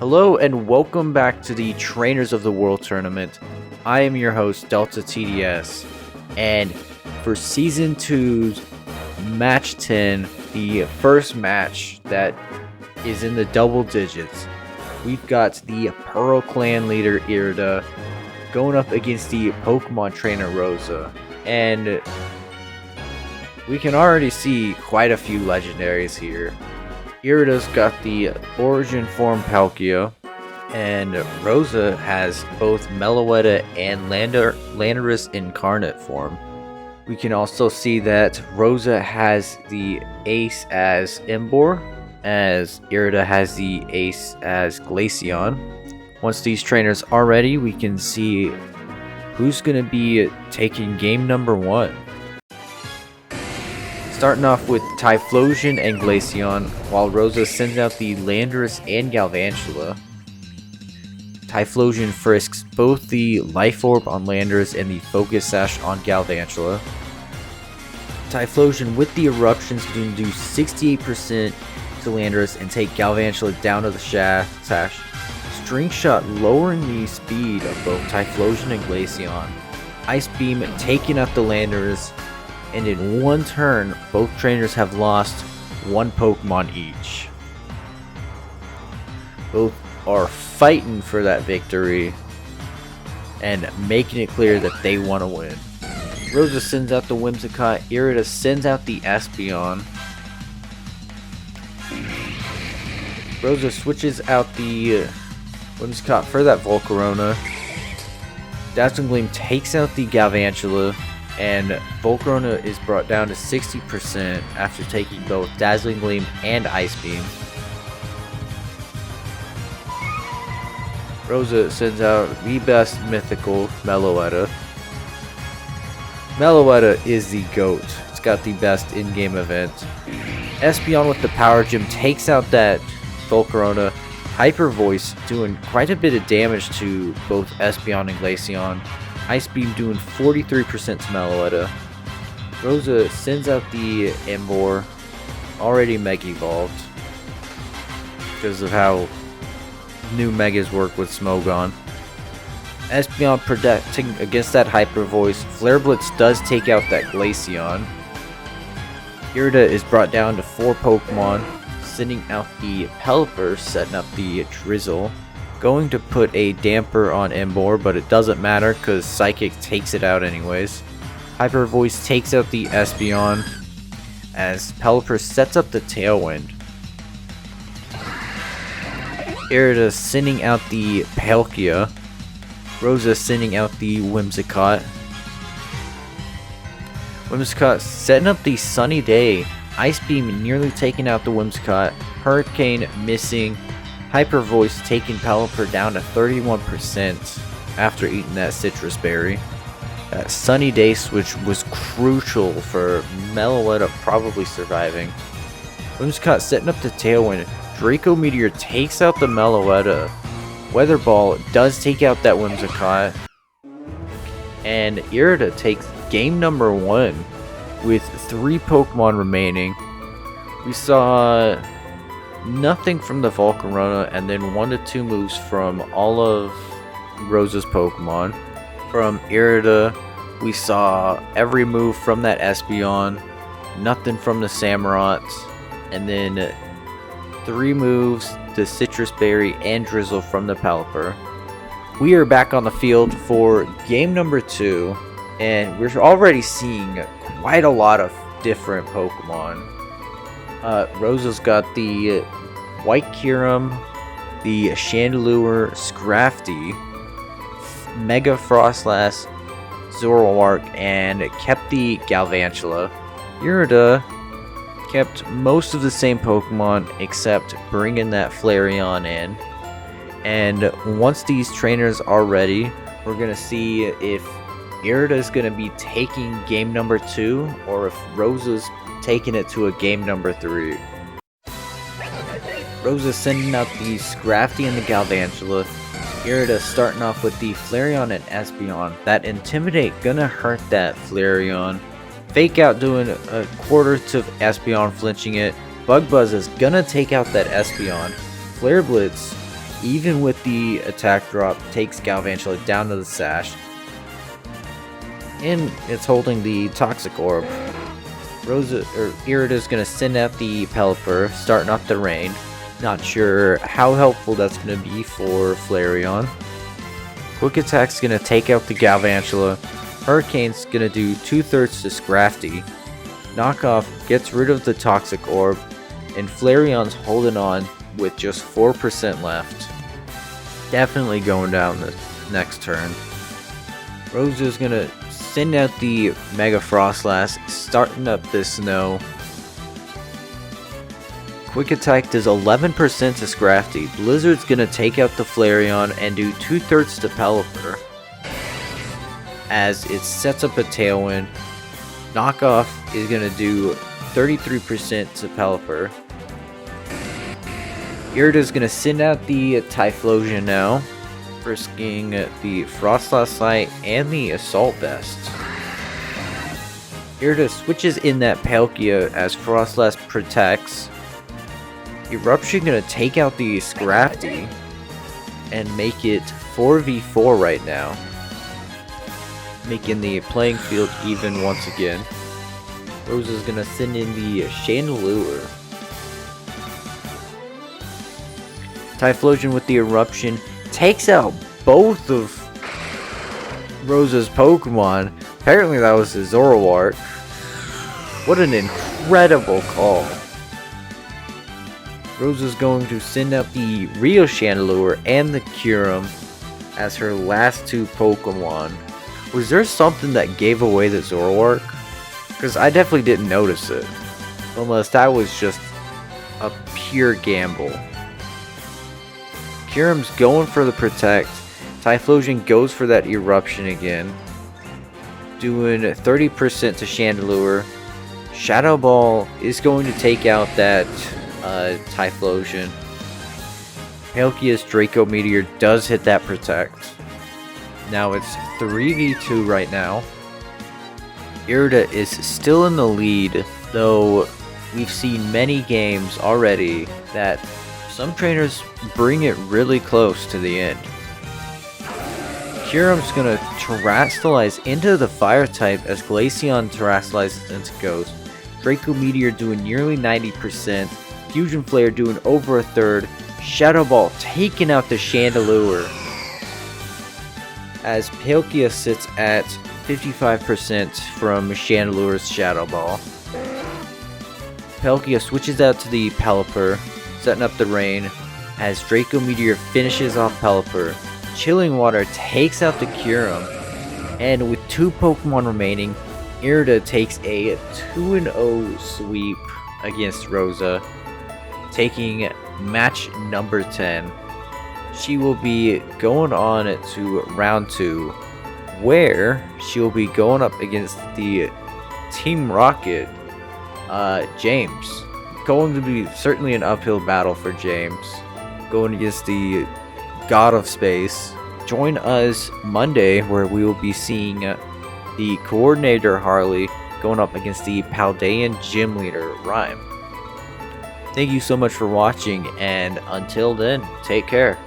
Hello and welcome back to the Trainers of the World Tournament. I am your host, DeltaTDS, and for Season 2's Match 10, the first match that is in the double digits, we've got the Pearl Clan leader, Irida, going up against the Pokemon trainer, Rosa, and we can already see quite a few legendaries here. Irida's got the Origin form Palkia, and Rosa has both Meloetta and Landorus Incarnate form. We can also see that Rosa has the Ace as Emboar, as Irida has the Ace as Glaceon. Once these trainers are ready, we can see who's going to be taking game number 1. Starting off with Typhlosion and Glaceon, while Rosa sends out the Landorus and Galvantula. Typhlosion frisks both the Life Orb on Landorus and the Focus Sash on Galvantula. Typhlosion with the Eruptions can do 68% to Landorus and take Galvantula down to the Sash. String Shot lowering the speed of both Typhlosion and Glaceon. Ice Beam taking out the Landorus. And in one turn, both trainers have lost one Pokemon each. Both are fighting for that victory and making it clear that they want to win. Rosa sends out the Whimsicott, Irida sends out the Espeon. Rosa switches out the Whimsicott for that Volcarona. Dazzling Gleam takes out the Galvantula. And Volcarona is brought down to 60% after taking both Dazzling Gleam and Ice Beam. Rosa sends out the best mythical Meloetta. Meloetta is the GOAT. It's got the best in-game event. Espeon with the Power Gem takes out that Volcarona. Hyper Voice doing quite a bit of damage to both Espeon and Glaceon. Ice Beam doing 43% to Meloetta. Rosa sends out the Emboar, already Mega Evolved, because of how new Megas work with Smogon. Espeon protecting against that Hyper Voice. Flare Blitz does take out that Glaceon. Irida is brought down to 4 Pokemon, sending out the Pelipper, setting up the Drizzle. Going to put a damper on Emboar, but it doesn't matter because Psychic takes it out anyways. Hyper Voice takes out the Espeon as Pelipper sets up the Tailwind. Irida sending out the Palkia. Rosa sending out the Whimsicott. Whimsicott setting up the Sunny Day. Ice Beam nearly taking out the Whimsicott. Hurricane missing. Hyper Voice taking Pelipper down to 31% after eating that Citrus Berry. That Sunny Day switch was crucial for Meloetta probably surviving. Whimsicott setting up the Tailwind. Draco Meteor takes out the Meloetta. Weather Ball does take out that Whimsicott. And Irida takes game number 1 with 3 Pokemon remaining. We saw nothing from the Volcarona, and then 1 to 2 moves from all of Rosa's Pokemon. From Irida, we saw every move from that Espeon, nothing from the Samurott, and then 3 moves to Citrus Berry and Drizzle from the Pelipper. We are back on the field for game number 2, and we're already seeing quite a lot of different Pokemon. Rosa's got the White Kyurem, the Chandelure, Scrafty, Mega Frostlass, Zoroark, and kept the Galvantula. Irida kept most of the same Pokemon except bringing that Flareon in. And once these trainers are ready, we're going to see if Irida is going to be taking game number 2 or if Rosa's taking it to a game number 3. Rosa sending out the Scrafty and the Galvantula. Irida starting off with the Flareon and Espeon. That Intimidate gonna hurt that Flareon. Fake Out doing a quarter to Espeon, flinching it. Bug Buzz is gonna take out that Espeon. Flare Blitz even with the attack drop, takes Galvantula down to the sash. And it's holding the Toxic Orb. Irida's gonna send out the Pelipper, starting off the rain. Not sure how helpful that's gonna be for Flareon. Quick Attack's gonna take out the Galvantula. Hurricane's gonna do 2/3 to Scrafty. Knockoff gets rid of the Toxic Orb, and Flareon's holding on with just 4% left. Definitely going down the next turn. Rosa's gonna send out the Mega Frostlass, starting up the snow. Quick Attack does 11% to Scrafty. Blizzard's gonna take out the Flareon and do 2/3 to Pelipper, as it sets up a Tailwind. Knockoff is gonna do 33% to Pelipper. Irida's gonna send out the Typhlosion now, risking the Frostlass Sight and the Assault Vest. Irida switches in that Palkia as Frostlass protects. Eruption gonna take out the Scrafty and make it 4v4 right now, making the playing field even once again. Rosa's gonna send in the Chandelure. Typhlosion with the Eruption takes out both of Rosa's Pokemon. Apparently that was a Zoroark. What an incredible call. Rosa's going to send out the Rio Chandelure and the Kyurem as her last two Pokemon. Was there something that gave away the Zoroark? Because I definitely didn't notice it. Unless that was just a pure gamble. Kyurem's going for the Protect. Typhlosion goes for that Eruption again, doing 30% to Chandelure. Shadow Ball is going to take out that Typhlosion. Palkia's Draco Meteor does hit that Protect. Now it's 3v2 right now. Irida is still in the lead, though we've seen many games already that some trainers bring it really close to the end. Kyurem's gonna Terastallize into the Fire type as Glaceon Terastallizes into Ghost. Draco Meteor doing nearly 90%. Fusion Flare doing over a third. Shadow Ball taking out the Chandelure, as Palkia sits at 55% from Chandelure's Shadow Ball. Palkia switches out to the Pelipper, setting up the rain, as Draco Meteor finishes off Pelipper. Chilling Water takes out the Kyurem, and with 2 Pokemon remaining, Irida takes a 2-0 sweep against Rosa, taking match number 10. She will be going on to round 2, where she will be going up against the Team Rocket, James. Going to be certainly an uphill battle for James, going against the God of Space. Join us Monday, where we will be seeing the Coordinator Harley going up against the Paldean Gym Leader Rhyme. Thank you so much for watching, and until then, take care.